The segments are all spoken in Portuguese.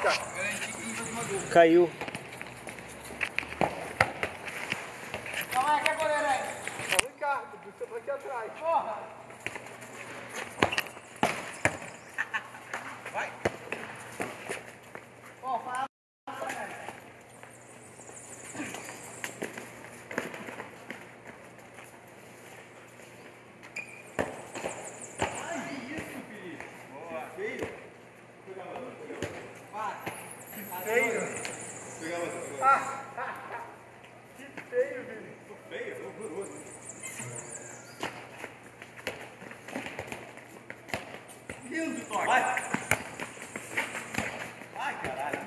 Oscar. Caiu. Calma aí, que é goleiro aí? É o Ricardo, você tá aqui atrás. Porra! Vai! Ó, fala. Feio. Que feio, Vini. Feio? Horroroso. Lindo toque. Vai. Ai, caralho.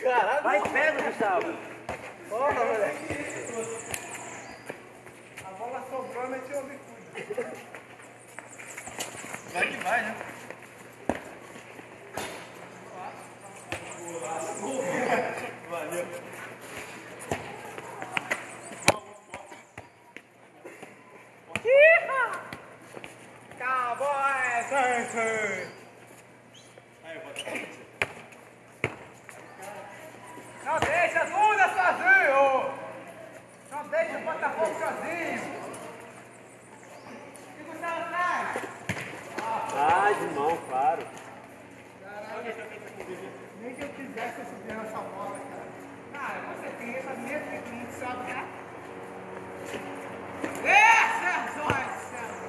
Caralho, vai, pega, Gustavo. Porra, moleque. A bola sobrou, meteu o bicudo. Vai que vai, né? Valeu. Cowboy, Santos. Aí, eu boto. Não deixa Duda sozinho! Não deixa o Botafogo sozinho! E Gustavo atrás! Ai, irmão, claro. Nem que eu quisesse eu subir nessa bola, cara. Cara, você tem essa mesma que não sabe, né? Sérgio! Olha, Sérgio!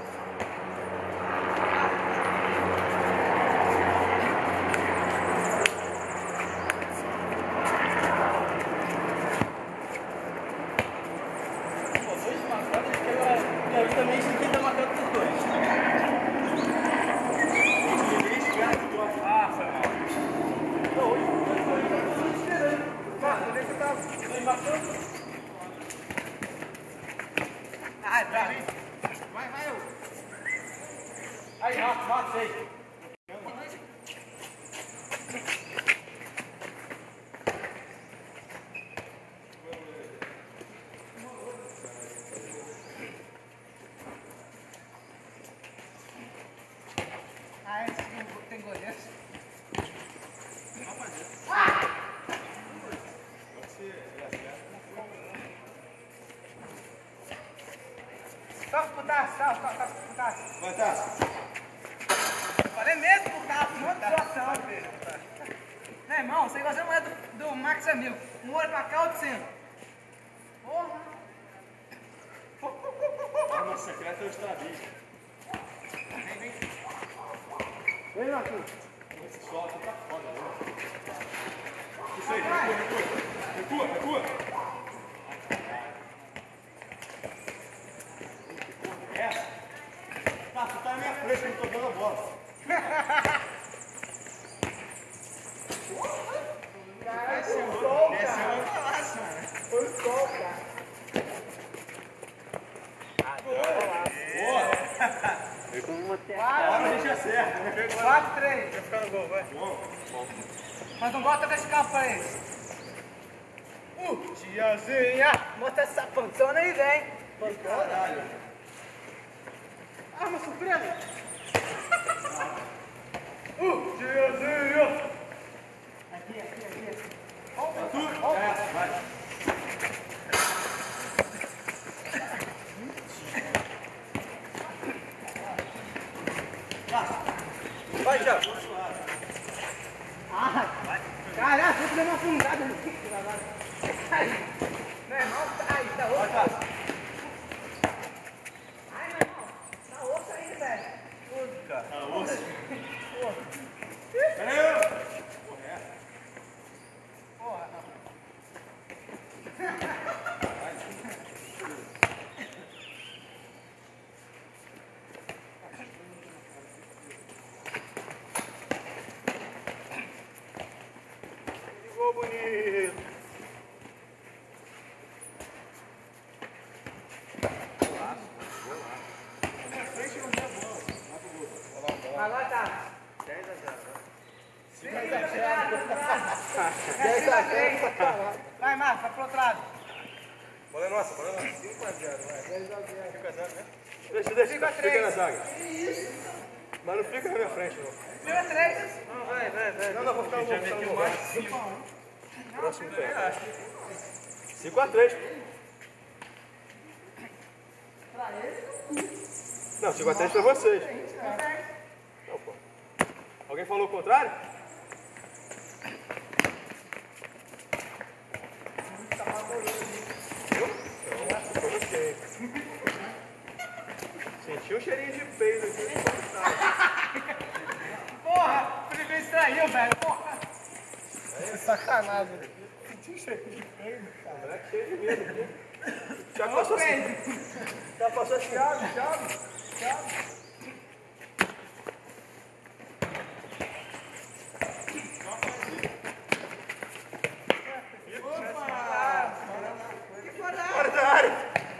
Eu também isso aqui tá matando os dois. Ah, foi mal. Ai, vai, vai, eu. Aí, Rafa, aí. Ah, esse tem goleiro. Toca pro Tasso, toca pro Tasso. Vai, Tasso. Falei mesmo pro Tasso, não de situação. Meu irmão, você gosta mais do Max Amigo. Um olho pra cá, outro centro. Porra. Arma secreta é o estrabismo. Vem, vem. Vem, Marquinhos. Esse solta tá foda, né? Isso aí, recua, recua. É? Tá, tu tá na minha frente, eu não tô dando a bola. Caralho, foi o sol, Esse é cara. o golaço, mano. Foi o sol, cara. Boa! Vem como uma terra. Agora a gente acerta, né? 4-3. Vai ficar no gol, vai. Bom. Mas não bota desse campo pra eles. Tiazinha! Mostra essa pançona aí, vem. Caralho. Arma surpresa! Tiazinha! Aqui. Tá tudo? É, vai. Vai, Thiago. Caraca, vou te dar uma fungada no kick agora. Meu irmão, aí, tá osso. Ai, meu irmão, tá osso aí, velho. Tá osso. Porra. Peraí. Porra. Ficou bonito. Agora tá. 10 a 0. 10 a 0. Vai, Marcos, vai pro outro lado. Bola é nossa, bola é nossa. 5x0, vai. 10x0. 5x0, né? Deixa, fica na zaga. Mas não fica na minha frente, não. 5x3. Não, vai. Não, vou ficar no lugar. 5x1. Próximo pé. 5x3. Pra ele. Não, 5x3 pra vocês. Não, pô. Alguém falou o contrário? Senti um cheirinho de peido aqui. Porra, o Felipe distraiu, velho. Porra. É sacanagem. Sentiu cheiro de peido, cara. Moleque cheio de medo aqui. Já passou assim. Já passou assim. Chave. Fora da área.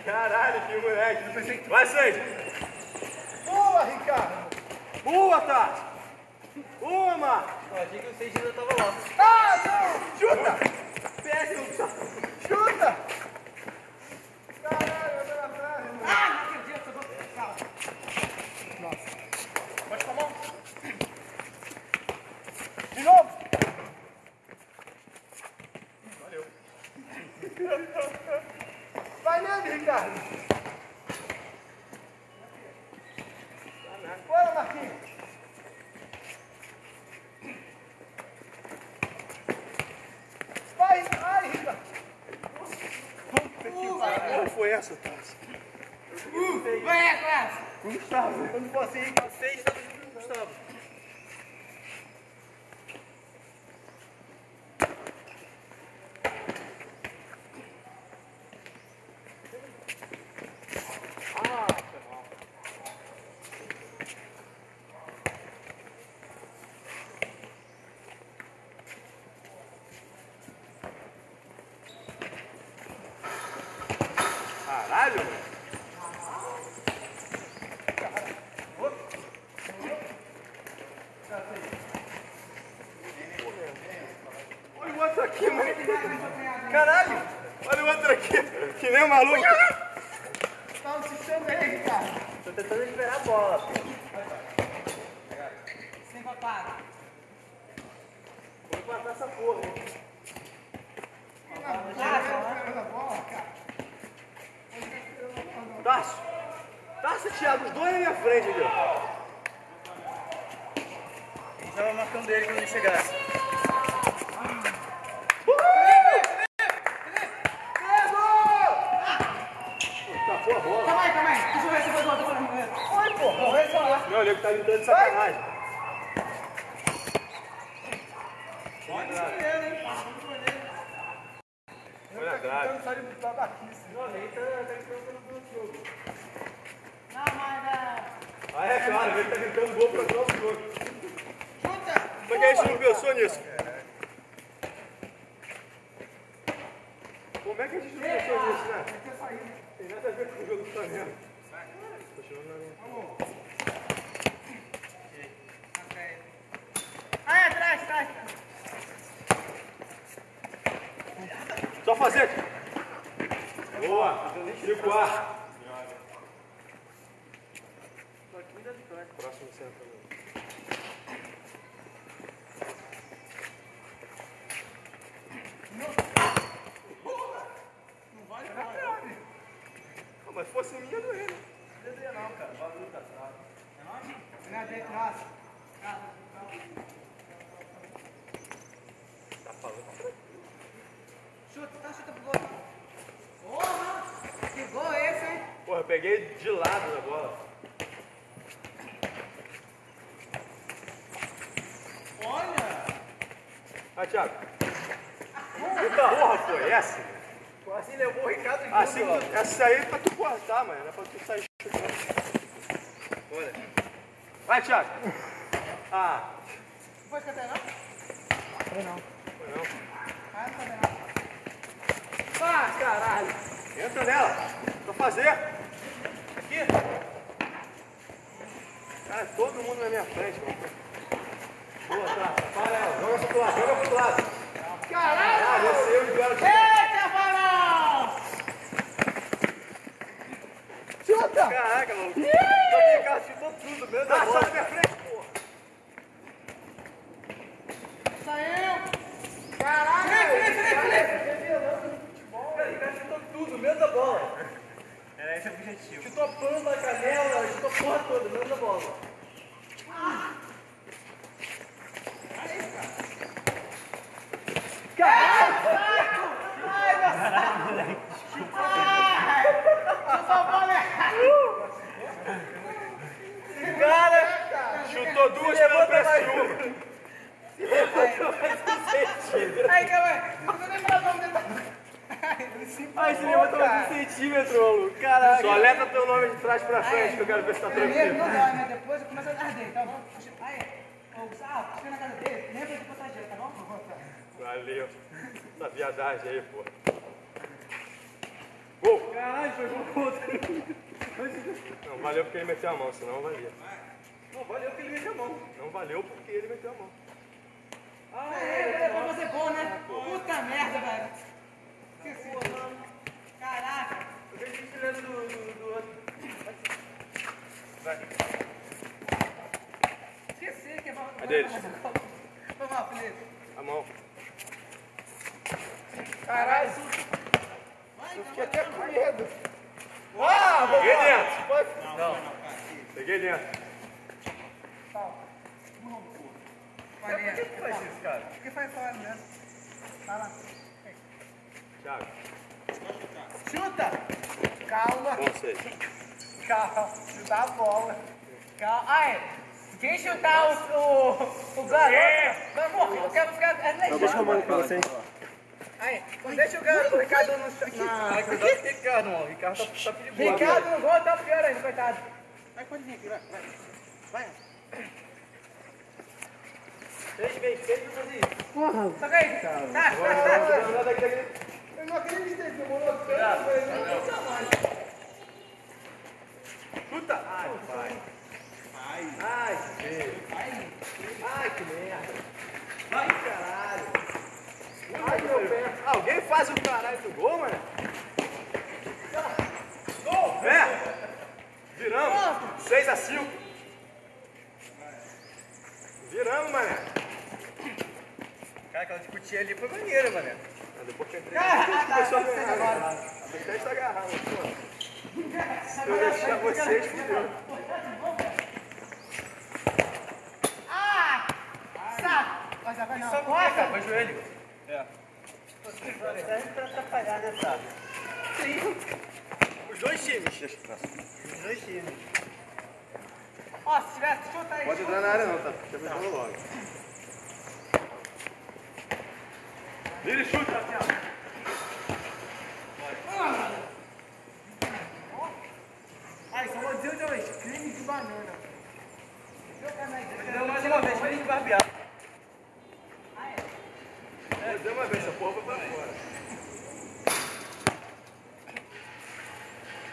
Caralho, que moleque. Vai, Sandy. Boa, Ricardo. Boa, Tati. Boa, Marcos. Eu achei que o 6 ainda tava lá. Ah, não. Chuta. Péssimo. Chuta. Caralho, eu tô na trave, mano. Ah, não acredito. Eu vou... Fala. Pode com a mão. De novo. Valeu. Vai nele, Ricardo. Bora, Marquinhos. Vai, Ricardo. Qual foi essa, Tati? Vai, classe. Gustavo. Quando for assim, Ricardo, 6 tá do Gustavo. Caralho, mano. Olha o outro aqui, mano. Caralho. Olha o outro aqui. Que nem um maluco. Tá no sistema aí, Ricardo. Tô tentando liberar a bola, pô. Sem papada. Vou matar essa porra, hein. Tássio, Thiago, os dois na minha frente aqui, ó. Tava marcando dele quando ele chegasse. Tá porra, bola. Calma aí. Deixa eu ver se eu vou do Oi, pô. Não vai falar. Não, o nego tá gritando de sacanagem. Olha a grade. Não sai de babaquice. Não, nem tá gritando pelo jogo. Não, mas... Ah, é claro, ele tá gritando gol pra todo jogo. Chuta. Como é que a gente não pensou nisso? Como é que a gente não pensou nisso, né? Tem nada a ver com o jogo do Flamengo. Aí, atrás. Só fazer. Boa. 5A. Próximo centro. Mas fosse minha, não era. Não, cara. O bagulho tá atrás. Não é dentro, nossa. Tá falando. Chuta pro gol. Porra! Que gol é esse, hein? Porra, eu peguei de lado na bola. Olha! Ah, Thiago. Puta porra foi essa? Quase levou o Ricardo junto, Assim, ó. essa aí é pra tu cortar, mano. Não é pra tu sair chutando. Olha. Vai, Thiago. Ah. Não foi escanteio, não? Foi não. Ah, não também não. Faz, caralho! Entra nela. Pra fazer. Aqui? Cara, todo mundo na minha frente, mano. Boa, tá. Para ela. Joga pro outro lado, joga pro outro lado. Caralho! Ah, desceu e agora. Eita, Barão! Chuta! Caraca, maluco. O cara chutou tudo mesmo. Tá, sai pra frente, porra. Saiu! Caralho! Felipe! Cara, o cara chutou tudo, menos a bola. Era esse o objetivo. Chutou a panda, a canela, chutou a porra toda, menos a bola. Ai, meu saco! Ai! Chutou a bola errada! Cara, chutou duas pela pressão. Aí, calma aí! Não tô lembrando o nome dele. Ai, você levantou mais 1 centímetro, maluco. Caraca. Só letra teu nome de trás pra frente, que eu quero ver se tá Primeiro não tranquilo. dói, mas depois eu começo a arder, tá bom? Aí, ô Gustavo, chega na casa dele, lembra de botar gelo, tá bom? Valeu. Essa viadagem aí, pô. Gol! Caralho, foi gol contra. Não, valeu porque ele meteu a mão, senão não valia. Não, valeu porque ele meteu a mão. Não valeu porque ele meteu a mão. É pra fazer gol, né? Puta merda, velho. Esqueci. Caraca. Eu vejo isso tirando do outro. Vai. Esqueci que é pra... É deles. Foi mal, Felipe. A mão. Caralho, Vai, eu fiquei até com medo. Peguei dentro. Não. Peguei dentro. Por que faz isso, cara? Porque faz fora mesmo. Vai lá. Thiago. Chuta! Calma. Bom, sei. Calma, chutar a bola. Calma. Ai, quem chutar o garoto vai morrer. Eu quero ficar... Deixa eu mandar pra vocês. Aí, deixa o garoto, o Ricardo no chão. Cuidado com o Ricardo, mano. O Ricardo tá perigoso. Ricardo no gol, tá pior ainda, coitado. Vai, pode vir aqui, vai. Vai. Fez pra fazer isso. Toca aí. Tá. Eu não acreditei, demorou tanto, velho. Nunca mais. Chuta! Ai, pai. Ai, que feio. Ai, que merda. Vai, caralho. Ai, meu pé. Alguém faz o caralho do gol, mano? Gol! É! Viramos. 6-5. Viramos, mané. Cara, aquela discutia ali foi maneira, mané. Depois que eu entrei, começou a agarrar. Até está agarrado, pô. Se eu deixar vocês, fudeu. Ah! Saco! Mas agora não. Só Corta! foi joelho. É. Serve pra atrapalhar, né, sabe? Os dois times. Os dois times. Ó, se tiver, chuta aí. Pode entrar na área não, tá? Deixa eu ver logo. Vira e chuta, Thiago. Aí, só vou dizer outra vez. Creme de banana. Deu mais uma vez, vem de barbear. Deu uma vez, essa porra foi pra fora.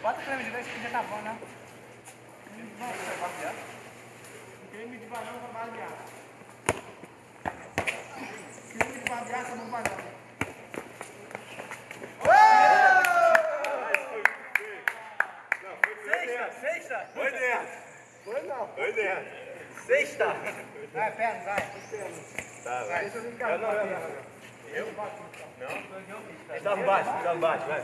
Bota o creme de vez que já tá bom, né? Barbear? Creme de banana pra barbear. Creme de barbear, sabor de banana. Sexta? Foi dentro. Foi não. Foi dentro. Sexta. Vai, perna, vai. Tá, vai. Deixa eu brincar. Não. Eu? Não? Dá um bate, vai.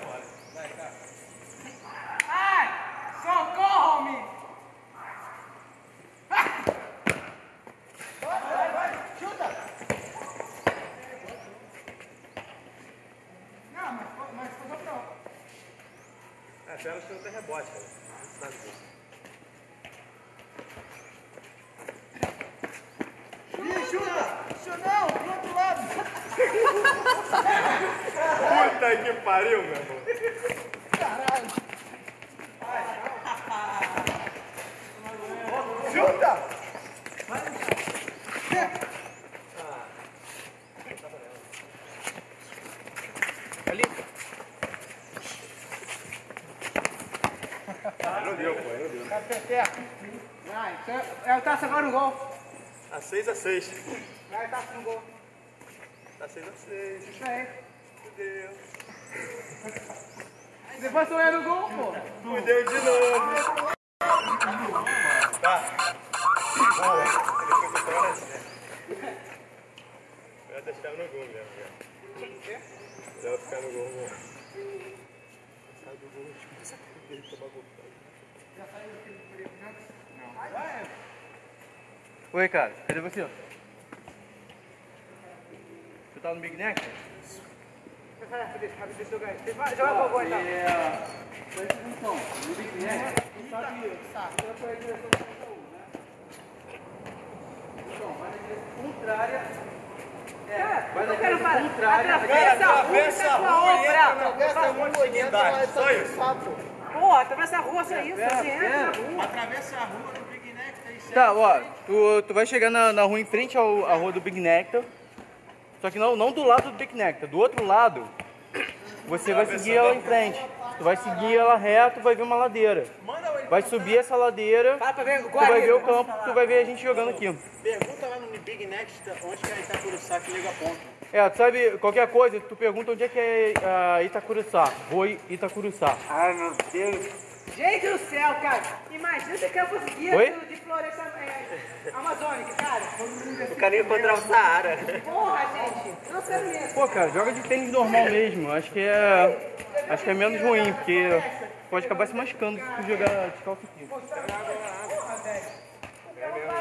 Ai! Socorro-me! Vai, chuta! Não, mas foi pronto. Até ela não tem rebote, cara. Não sabe disso. Chuta! Chuta não, pro outro lado! Puta que pariu, meu irmão. Caralho! Chuta! Não deu, pô, não deu. Tá perto. Vai, é o Taça agora no gol. Tá 6-6. Vai, tá no gol. Tá 6-6. Isso aí. Fudeu. Depois tu ia no gol, pô. Fudeu de novo. Tá. Boa. Ele foi pra assim, né? Eu ia deixar no gol mesmo, cara. Eu ia ficar no gol mesmo. Sai do gol, tipo, essa coisa dele tomar gol. Já saiu daquele perigo, não? Não. Oi, cara, cadê você? Você tá no Big Neck? Joga a bola então. Presta atenção, no Big Neck. Então, vai na direção contrária. Vai na direção contrária. Atravessa a rua e entra na só isso. Pô, atravessa a rua, só isso. Você entra na rua. Atravessa a rua do Big Neck, tem certo. Tá, ó, tu vai chegar na rua em frente à rua do Big Nectar. Só que não do lado do Big Nectar, do outro lado. Você vai seguir ela em frente. Tu vai seguir ela reto, vai ver uma ladeira. Vai subir essa ladeira, Fala pra ver o tu vai ver o campo, tu vai ver a gente jogando aqui. Pergunta lá no Big Neck onde que é Itacuruçá que liga a ponta. Tu sabe, qualquer coisa, tu pergunta onde é que é Itacuruçá. Rua Itacuruçá. Ai, meu Deus. Gente do céu, cara. Imagina você que eu conseguia Oi? de floresta amazônica, cara. O cara ia encontrar o Saara. Porra, gente. Não sei mesmo. Pô, cara, joga de tênis normal mesmo. Acho que é menos ruim, porque pode acabar se machucando se tu jogar descalço aqui.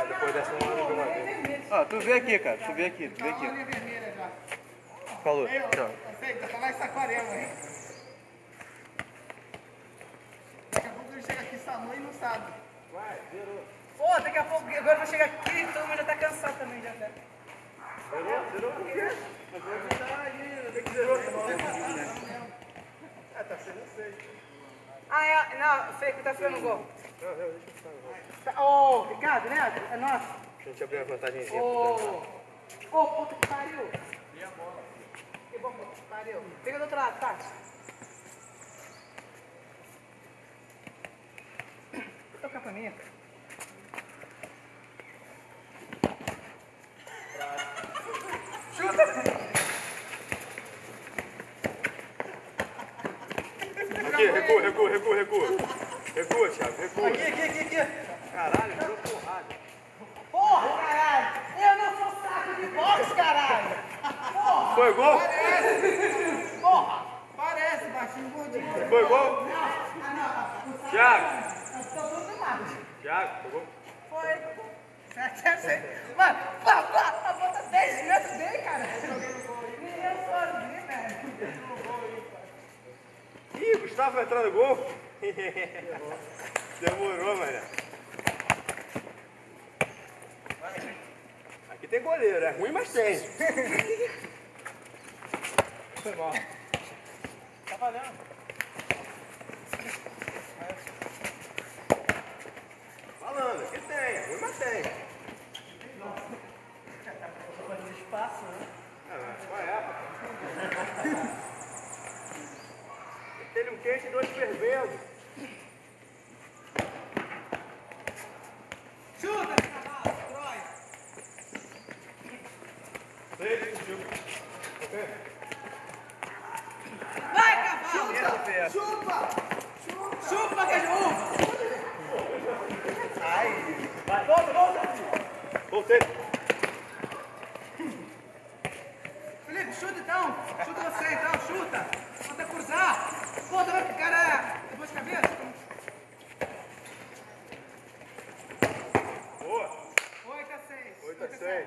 Depois dessa uma de uma vez. Ó, tu vê aqui, cara. Tu vê aqui. Vermelha já. Falou. Tchau. Aceita, tá lá em Saquarema, hein? Daqui a pouco ele chega aqui Samu e não sabe. Vai, zerou. Pô, daqui a pouco, agora vai chegar aqui e todo mundo já tá cansado também, já. Zerou por quê? Mas vai botar ali, tem que zerou. Tá 6-6. Ah, é, não, Felipe tá ficando gol. Não, deixa eu ficar no gol. Ô, Ricardo, né? É nosso. A gente abriu a vantagemzinha. Ô, puta que pariu. E a bola? Que bom, puta que pariu. Pega do outro lado, Tati. Toca pra mim. Chuta! Aqui, recua. Recua, Thiago, recua. Aqui. Caralho, virou porrada. Porra, caralho! Eu não sou saco de boxe, caralho! Porra! Foi gol? Porra! Parece, baixinho gordinho. Foi gol? Thiago. Tô tudo nada. Thiago, foi gol? Foi. 7-6. Mano, a bota 10 metros bem, cara. Nem eu sozinho, velho. Ih, Gustavo vai entrar no gol? Demorou, mané. Aqui tem goleiro, é ruim, mas tem. Foi mal. Tá valendo. Falando, aqui tem, é ruim, mas tem. Fazendo espaço, né? Qual é? Tem um quente e dois fervendo. Chuta, cavalo, destrói. Vai, cavalo! Chupa! Chupa, que é de uva! Volta! Voltei. Felipe, chuta então! Chuta você então, chuta! Manda cruzar! Pô, tá vendo que o cara é depois de cabeça? Boa. 8-6. 8-6.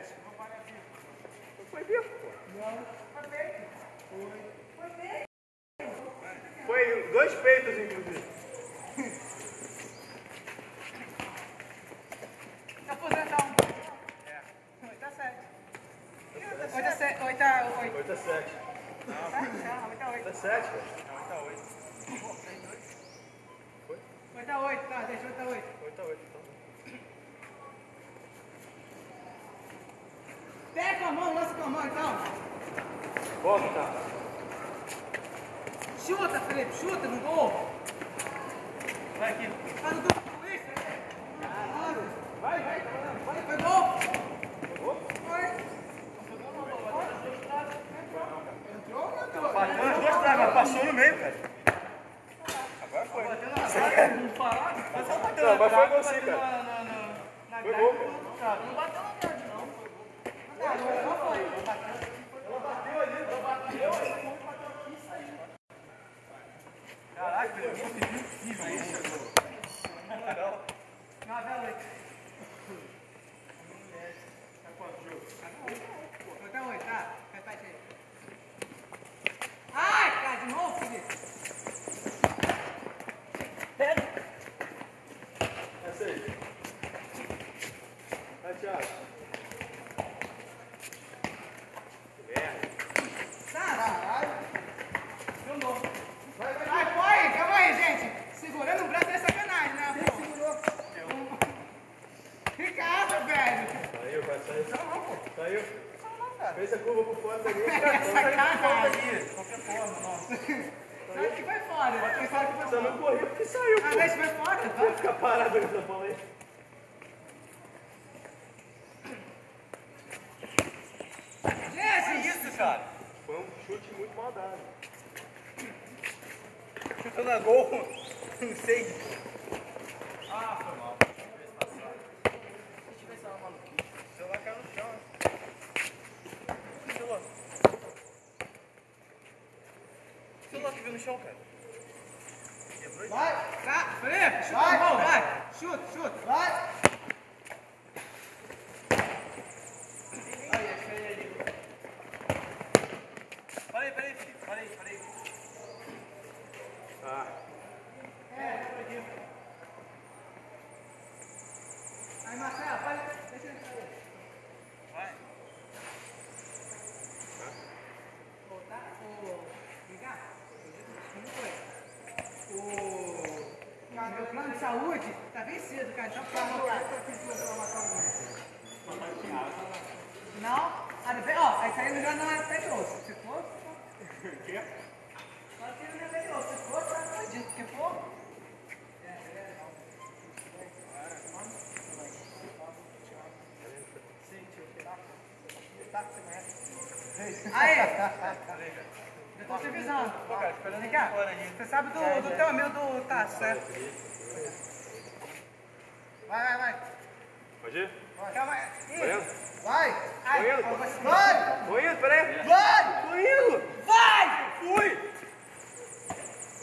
Não foi vivo, pô. Foi dois peitos, inclusive. Tá fazendo então? 8-7. 8-7. 8-8. 8-7. 8-8. 8-7, cara. 8-8, tá, deixa 8-8. 8-8, então. Pega com a mão, lança com a mão então. Volta, tá. Chuta, Felipe, chuta no gol. Vai aqui. Faz o duplo com isso, né? Vai, foi gol. meio, cara. Agora foi. Não, mas foi gol sim, cara. Foi gol, cara. Não bateu na grade, não. Não, não foi. Ela bateu ali, ela bateu. Caraca, ele conseguiu sim, velho. Não, velho. Tá 8, tá? Repete aí. Ai, cara, de novo, Felipe. Pega. Essa aí. Vai, Thiago. Caralho. De novo. Vai, calma aí, gente. Segurando o braço é sacanagem, né? Quem segurou? Ricardo, velho. Saiu, vai sair. Não, pô. Saiu. Cara. Fez a curva por fora dali. Sacanagem. Qualquer forma, nossa. Sabe que foi fora. Foi fora que foi Só fora. não correu porque saiu, pô. Ah, deixa foi fora. Vai ficar parado nessa bola aí. Gente, Isso, cara. Foi um chute muito mal dado. Chutando a gol, não sei. Ah, foi mal. Deixa eu ver se ela é maluquice. O celular caiu no chão, né? O celular. O celular que viu no chão, cara. vai. Tá, Felipe, chuta a bola, vai. Chuta, vai. Peraí, Felipe. Peraí. Ah. Aí, Marcelo, vai. Deixa ele sair. Vai. Voltar, ligar. Como foi? Meu plano de saúde tá vencido, cara. Então, pra anotar. Não? Ó, aí saindo já não é pé de osso. Se for, O quê? só que não é pé de osso. Se for, tá acredito. Porque for. Aí! Eu tô te avisando. Vem cá. Você sabe do teu amigo do Tasso, certo? Vai. Pode ir? Calma aí. Vai indo? Vai! Tô indo, pô. Vai! Tô indo, peraí. Vai! Tô indo. Vai! Fui.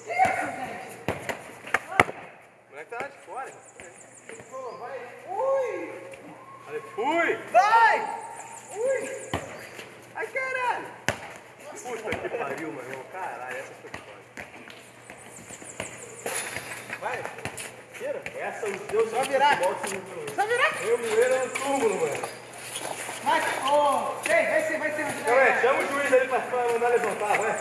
Isso, gente! O moleque tá lá de fora. Vai! Ui! Falei, fui. Vai! Ui. Ai, caralho. Puta que pariu, mano. Caralho, essa foi foda. Vai. Tira. Essa os deuses Só virar. Só virar. Eu moeiro no túmulo, mano. Vai! Ô! Vai ser. Calma aí, chama o juiz ali pra mandar levantar, vai.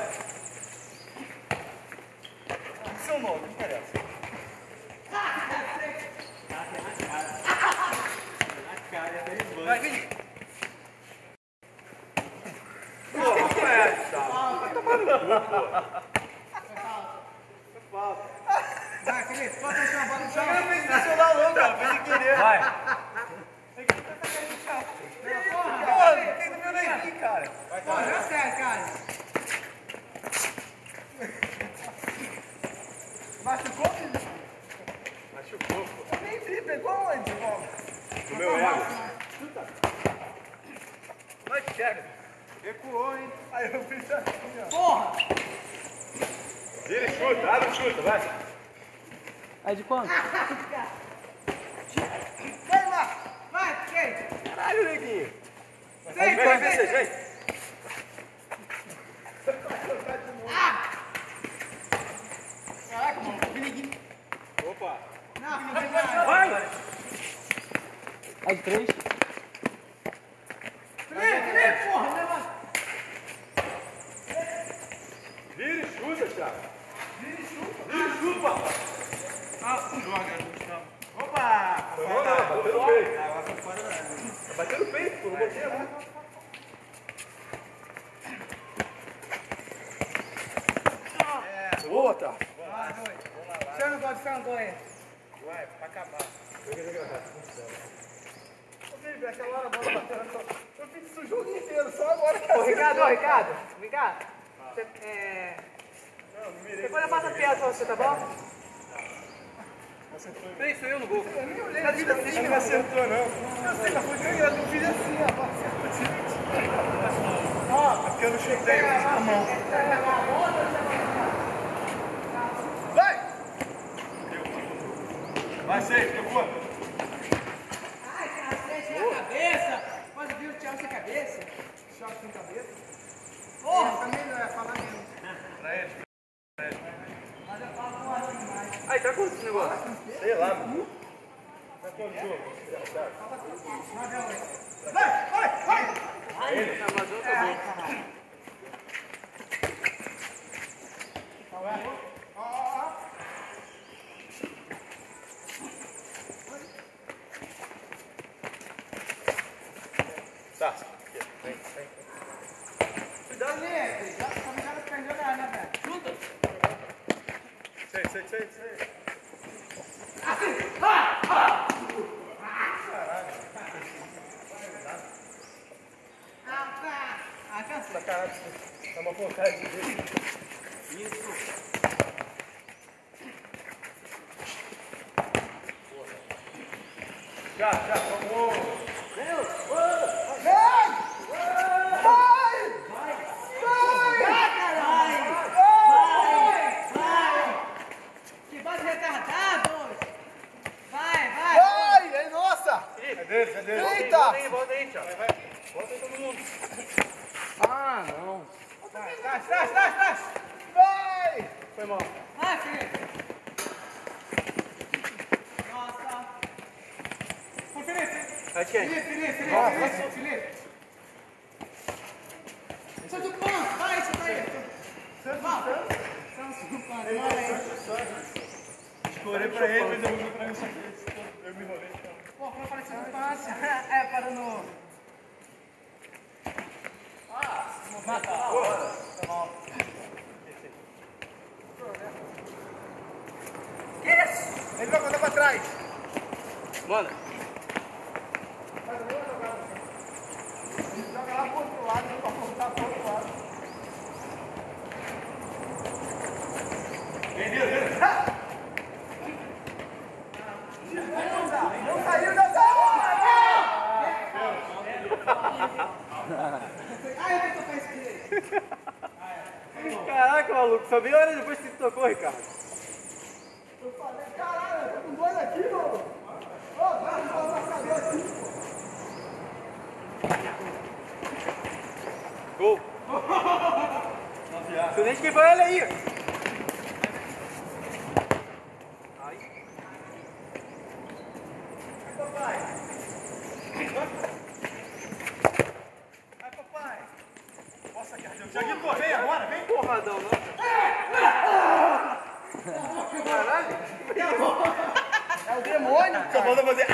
Seu nome, não interessa. Vai, Vini. Porra, Rafael, tá. Vai tomar no cu, porra. Foi falta. Vai, Felipe, pode deixar a bola no chão. Eu não fiz intencional não, cara. Foi sem querer. Vai. Porra, tem do meu aqui, cara. Pô, não é sério, cara. Machucou, filho? Machucou, pô. Nem vi, pegou onde, bola? No meu ego. Vai, chega. Recuou, hein? Aí eu fiz assim, ó. Porra! Vira e chuta, abre e chuta, vai. Aí de quanto? Vai lá! Vai, quem? Caralho, neguinho. Vem. Vem. Caraca, mano, Biliguinho. Opa. Não, não tem nada. Vai. Aí de 3? Felipe, porra, levanta. Vira e chuta, Thiago. Vira e chuta, papai. Ah, joga. Opa! Foi bom, não, bateu no peito. Tá batendo no peito, pô, não botei a mão. Boa, tá. Você não gosta de sangue? Vai, pra acabar. Ô, Felipe, aquela hora a bola bateu na sua... Eu fiz isso o jogo inteiro, só agora que Ô, Ricardo, vem cá. Depois eu faço a piada pra você, tá bom? Peraí, sou eu no gol. Você não acertou, não. Eu sei, mas foi ganhando. Eu fiz assim, ó. Ó, porque eu não chutei, eu fiz com a mão. Vai! Vai, Seis, procura. Ai, cacete, na cabeça! Quando viu o Thiago sem cabeça? Choque sem cabeça. Porra! Também não é falar mesmo. Pra ele. Mas eu falo com a demais. Aí, tá quanto esse negócio? Sei lá, mano. Tá com o jogo. Vai, vai, vai! Tá, mas eu tô bom. Tá. Vem. Cuidado, né? Já começaram a ficar jogando, né, velho? Junta! Sei. Ah, cansei. Sacanagem. Dá uma vontade de ver. Já, vamos. Que bando retardado! Vai! Vai! É nossa! É dele. Eita! Volta aí, Thiago. Volta aí todo mundo. Ah, não. Trás! Vai! Foi mal. Vai, Felipe! Nossa! Ô, Felipe! Aí, quem? Felipe! Sou do pão! Vai, isso daí! Sou do pão, Escorei pra ele, mas eu vou pra mim. Eu me enrolei. Pô, como eu falei sou do pão, é, parou no... Que isso? Ele vai mandar pra trás. Mano, Joga lá pro outro lado, pra voltar pro outro lado. Não saiu, não saiu! Ai, eu vou tocar esse direito. caraca, maluco. Só meia hora depois que você tocou, Ricardo. Eu falei, caralho, eu tô com dois aqui, mano. Ô, vai saber aqui. Gol. Você nem quem foi, olha aí. Vai, papai. Nossa, Thiaguinho. Thiaguinho, vem agora, vem. Porradão, não. Caralho. É o demônio, Só cara. falta fazer.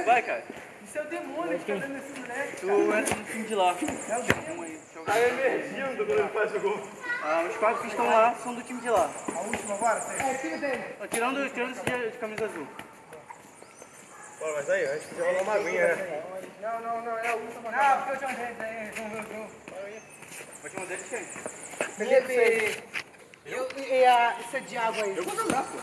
Vai, cara. Isso é o demônio que tá dando esse moleque. Tu entra no time de lá. É o demônio. Tá emergindo quando ele faz o gol. Ah, os quatro que estão lá são do time de lá. A última agora, Seis. É, tira dele. Tirando esse de camisa azul. Bora, mas aí, antes de rolar uma aguinha, né? Não, é a última. Não, porque eu tinha um jeito aí, vamos ver o jogo. O último deles quem? Felipe, e essa de água aí? Eu vou jogar, pô.